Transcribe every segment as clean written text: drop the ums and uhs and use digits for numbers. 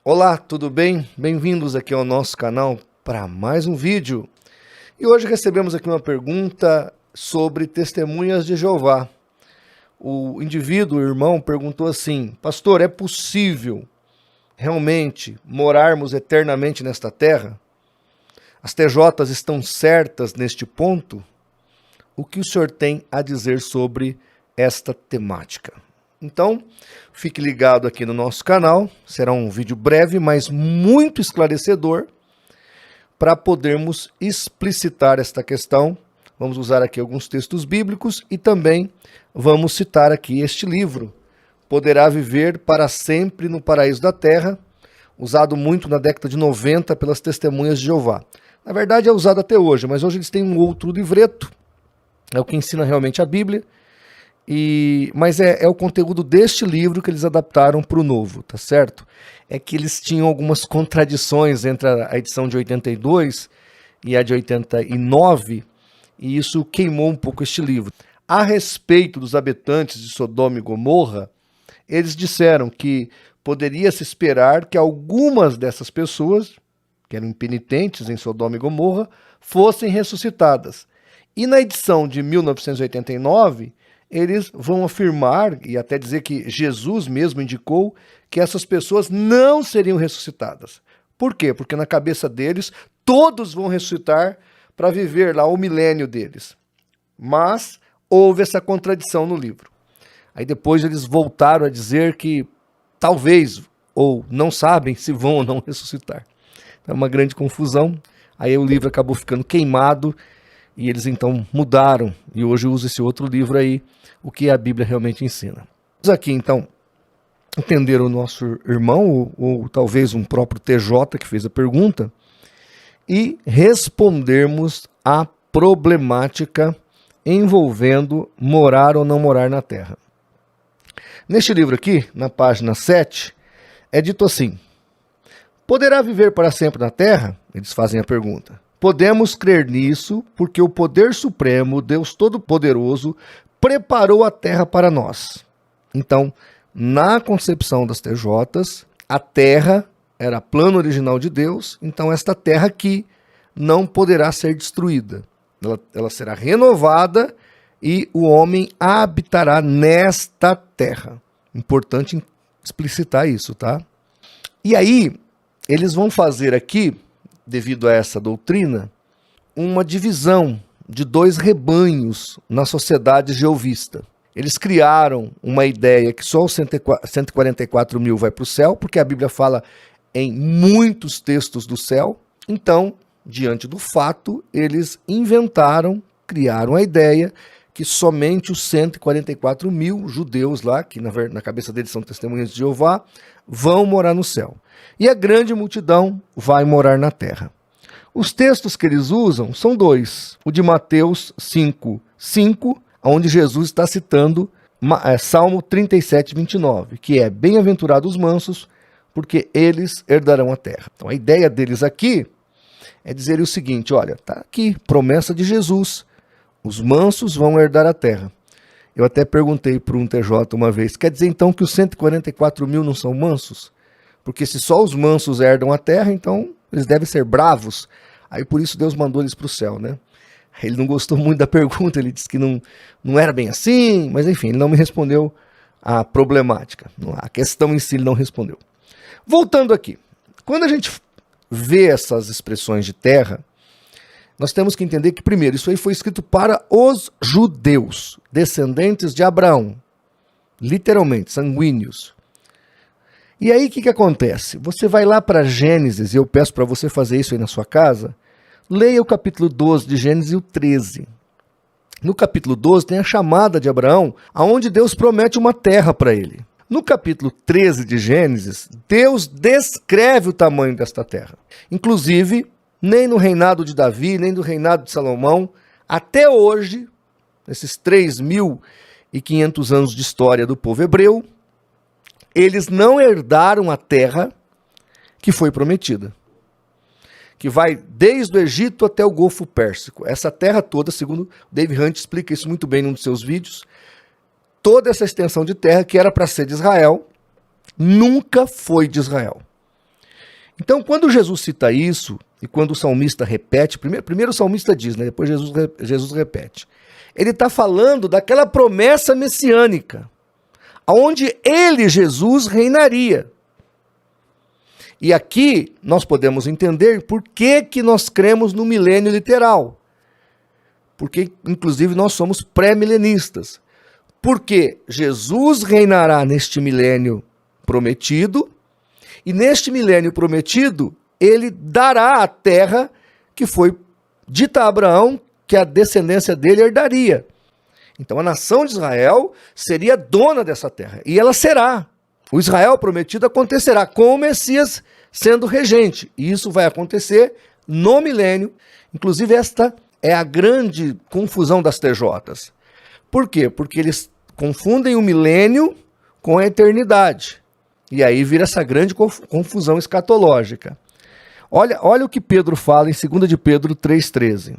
Olá, tudo bem? Bem-vindos aqui ao nosso canal para mais um vídeo. E hoje recebemos aqui uma pergunta sobre testemunhas de Jeová. O indivíduo, o irmão, perguntou assim: Pastor, é possível realmente morarmos eternamente nesta terra? As TJs estão certas neste ponto? O que o senhor tem a dizer sobre esta temática? Então, fique ligado aqui no nosso canal, será um vídeo breve, mas muito esclarecedor, para podermos explicitar esta questão. Vamos usar aqui alguns textos bíblicos e também vamos citar aqui este livro, Poderá Viver para Sempre no Paraíso da Terra, usado muito na década de 90 pelas Testemunhas de Jeová. Na verdade é usado até hoje, mas hoje eles têm um outro livreto, é o que ensina realmente a Bíblia. Mas é o conteúdo deste livro que eles adaptaram para o novo, tá certo? É que eles tinham algumas contradições entre a edição de 82 e a de 89, e isso queimou um pouco este livro. A respeito dos habitantes de Sodoma e Gomorra, eles disseram que poderia se esperar que algumas dessas pessoas, que eram impenitentes em Sodoma e Gomorra, fossem ressuscitadas. E na edição de 1989, eles vão afirmar, e até dizer que Jesus mesmo indicou, que essas pessoas não seriam ressuscitadas. Por quê? Porque na cabeça deles, todos vão ressuscitar para viver lá o milênio deles. Mas houve essa contradição no livro. Aí depois eles voltaram a dizer que talvez, ou não sabem se vão ou não ressuscitar. É uma grande confusão. Aí o livro acabou ficando queimado, e eles então mudaram, e hoje usa esse outro livro aí, o que a Bíblia realmente ensina. Vamos aqui então entender o nosso irmão, ou talvez um próprio TJ que fez a pergunta, e respondermos à problemática envolvendo morar ou não morar na terra. Neste livro aqui, na página 7, é dito assim: poderá viver para sempre na terra? Eles fazem a pergunta. Podemos crer nisso porque o poder supremo, Deus Todo-Poderoso, preparou a terra para nós. Então, na concepção das TJs, a terra era plano original de Deus, então esta terra aqui não poderá ser destruída. Ela será renovada e o homem habitará nesta terra. Importante explicitar isso, tá? E aí, eles vão fazer aqui, devido a essa doutrina, uma divisão de dois rebanhos na sociedade jeovista. Eles criaram uma ideia que só os 144 mil vai para o céu, porque a Bíblia fala em muitos textos do céu. Então, diante do fato, eles criaram a ideia que somente os 144 mil judeus lá, que na cabeça deles são testemunhas de Jeová, vão morar no céu. E a grande multidão vai morar na terra. Os textos que eles usam são dois. O de Mateus 5:5, onde Jesus está citando Salmo 37, 29, que é: bem-aventurados os mansos, porque eles herdarão a terra. Então a ideia deles aqui é dizer o seguinte: olha, está aqui, promessa de Jesus, os mansos vão herdar a terra. Eu até perguntei para um TJ uma vez: quer dizer então que os 144 mil não são mansos? Porque se só os mansos herdam a terra, então eles devem ser bravos. Aí por isso Deus mandou eles para o céu, né? Ele não gostou muito da pergunta, ele disse que não era bem assim, mas enfim, ele não me respondeu a problemática. A questão em si ele não respondeu. Voltando aqui, quando a gente vê essas expressões de terra, nós temos que entender que, primeiro, isso aí foi escrito para os judeus, descendentes de Abraão, literalmente, sanguíneos. E aí o que acontece? Você vai lá para Gênesis, e eu peço para você fazer isso aí na sua casa, leia o capítulo 12 de Gênesis e o 13. No capítulo 12 tem a chamada de Abraão, aonde Deus promete uma terra para ele. No capítulo 13 de Gênesis, Deus descreve o tamanho desta terra. Inclusive, nem no reinado de Davi, nem no reinado de Salomão, até hoje, nesses 3.500 anos de história do povo hebreu, eles não herdaram a terra que foi prometida, que vai desde o Egito até o Golfo Pérsico. Essa terra toda, segundo Dave Hunt explica isso muito bem num dos seus vídeos, toda essa extensão de terra que era para ser de Israel, nunca foi de Israel. Então, quando Jesus cita isso, e quando o salmista repete, primeiro o salmista diz, né, depois Jesus repete, ele está falando daquela promessa messiânica, onde ele, Jesus, reinaria. E aqui nós podemos entender por que nós cremos no milênio literal. Porque, inclusive, nós somos pré-milenistas. Porque Jesus reinará neste milênio prometido, e neste milênio prometido, ele dará a terra que foi dita a Abraão que a descendência dele herdaria. Então a nação de Israel seria dona dessa terra, e ela será. O Israel prometido acontecerá com o Messias sendo regente, e isso vai acontecer no milênio. Inclusive esta é a grande confusão das TJs. Por quê? Porque eles confundem o milênio com a eternidade. E aí vira essa grande confusão escatológica. Olha o que Pedro fala em 2 de Pedro 3,13.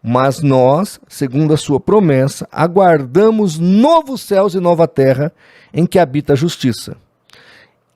Mas nós, segundo a sua promessa, aguardamos novos céus e nova terra em que habita a justiça.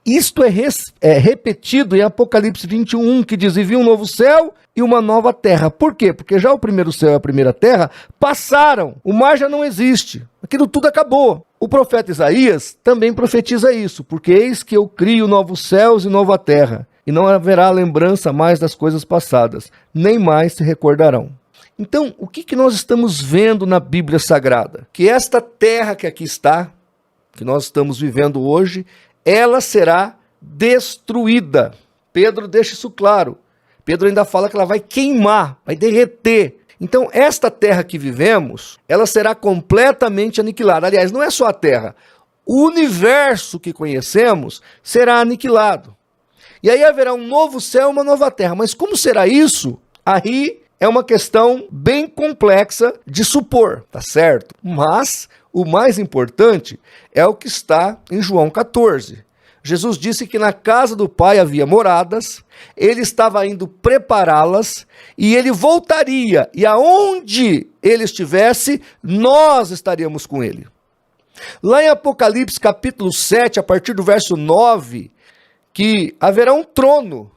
Isto é repetido em Apocalipse 21, que diz: e vi um novo céu e uma nova terra. Por quê? Porque já o primeiro céu e a primeira terra passaram, o mar já não existe, aquilo tudo acabou. O profeta Isaías também profetiza isso, porque eis que eu crio novos céus e nova terra, e não haverá lembrança mais das coisas passadas, nem mais se recordarão. Então, o que nós estamos vendo na Bíblia Sagrada? Que esta terra que aqui está, que nós estamos vivendo hoje, ela será destruída. Pedro deixa isso claro. Pedro ainda fala que ela vai queimar, vai derreter. Então, esta terra que vivemos, ela será completamente aniquilada. Aliás, não é só a terra. O universo que conhecemos será aniquilado. E aí haverá um novo céu e uma nova terra. Mas como será isso? Aí é uma questão bem complexa de supor, tá certo? Mas o mais importante é o que está em João 14. Jesus disse que na casa do Pai havia moradas, ele estava indo prepará-las e ele voltaria, e aonde ele estivesse, nós estaríamos com ele. Lá em Apocalipse capítulo 7, a partir do verso 9, que haverá um trono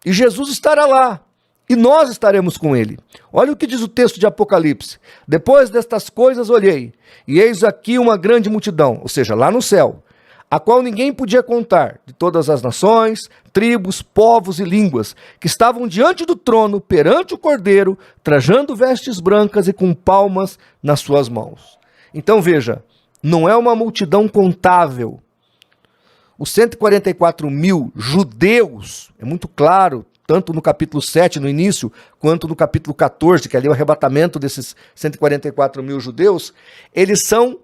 e Jesus estará lá. E nós estaremos com ele. Olha o que diz o texto de Apocalipse. Depois destas coisas olhei, e eis aqui uma grande multidão, ou seja, lá no céu, a qual ninguém podia contar, de todas as nações, tribos, povos e línguas, que estavam diante do trono, perante o Cordeiro, trajando vestes brancas e com palmas nas suas mãos. Então veja, não é uma multidão contável. Os 144 mil judeus, é muito claro, tanto no capítulo 7, no início, quanto no capítulo 14, que ali é o arrebatamento desses 144 mil judeus, eles são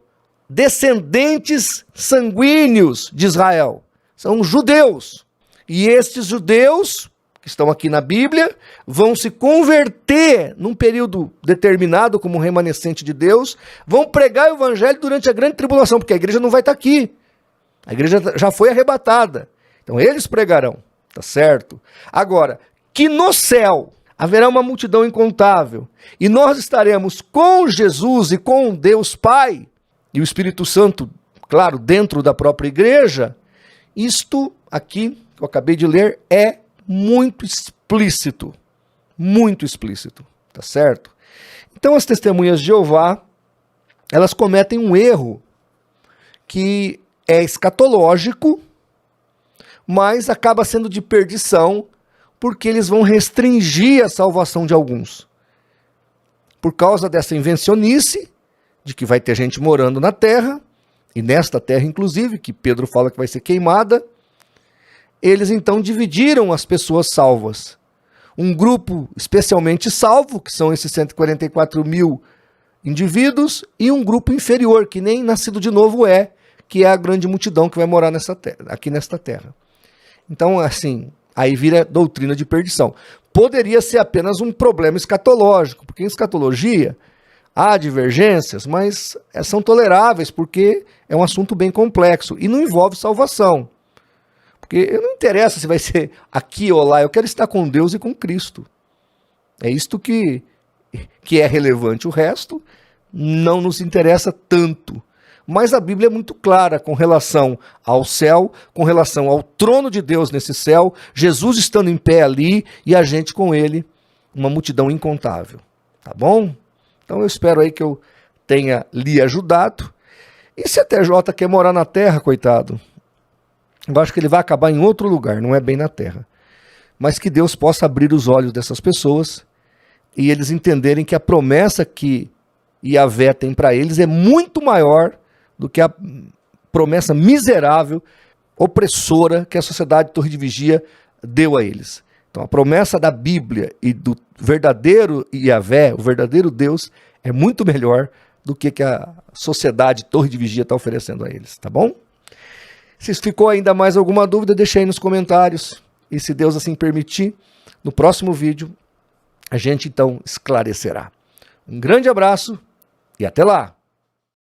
descendentes sanguíneos de Israel. São judeus. E estes judeus, que estão aqui na Bíblia, vão se converter num período determinado como remanescente de Deus, vão pregar o evangelho durante a grande tribulação, porque a igreja não vai estar aqui. A igreja já foi arrebatada. Então eles pregarão. Tá certo? Agora, que no céu haverá uma multidão incontável e nós estaremos com Jesus e com Deus Pai e o Espírito Santo, claro, dentro da própria igreja, isto aqui que eu acabei de ler é muito explícito, tá certo? Então as testemunhas de Jeová, elas cometem um erro que é escatológico, mas acaba sendo de perdição, porque eles vão restringir a salvação de alguns. Por causa dessa invencionice, de que vai ter gente morando na terra, e nesta terra inclusive, que Pedro fala que vai ser queimada, eles então dividiram as pessoas salvas. Um grupo especialmente salvo, que são esses 144 mil indivíduos, e um grupo inferior, que nem nascido de novo é, que é a grande multidão que vai morar aqui nesta terra. Então, assim, aí vira doutrina de perdição. Poderia ser apenas um problema escatológico, porque em escatologia há divergências, mas são toleráveis, porque é um assunto bem complexo e não envolve salvação. Porque não interessa se vai ser aqui ou lá, eu quero estar com Deus e com Cristo. É isto que é relevante. O resto não nos interessa tanto. mas a Bíblia é muito clara com relação ao céu, com relação ao trono de Deus nesse céu, Jesus estando em pé ali e a gente com ele, uma multidão incontável. Tá bom? Então eu espero aí que eu tenha lhe ajudado. E se a TJ quer morar na terra, coitado, eu acho que ele vai acabar em outro lugar, não é bem na terra. Mas que Deus possa abrir os olhos dessas pessoas e eles entenderem que a promessa que Yahvé tem para eles é muito maior do que a promessa miserável, opressora que a sociedade Torre de Vigia deu a eles. Então a promessa da Bíblia e do verdadeiro Yahvé, o verdadeiro Deus, é muito melhor do que a sociedade Torre de Vigia está oferecendo a eles, tá bom? Se ficou ainda mais alguma dúvida, deixa aí nos comentários. E se Deus assim permitir, no próximo vídeo, a gente então esclarecerá. Um grande abraço e até lá!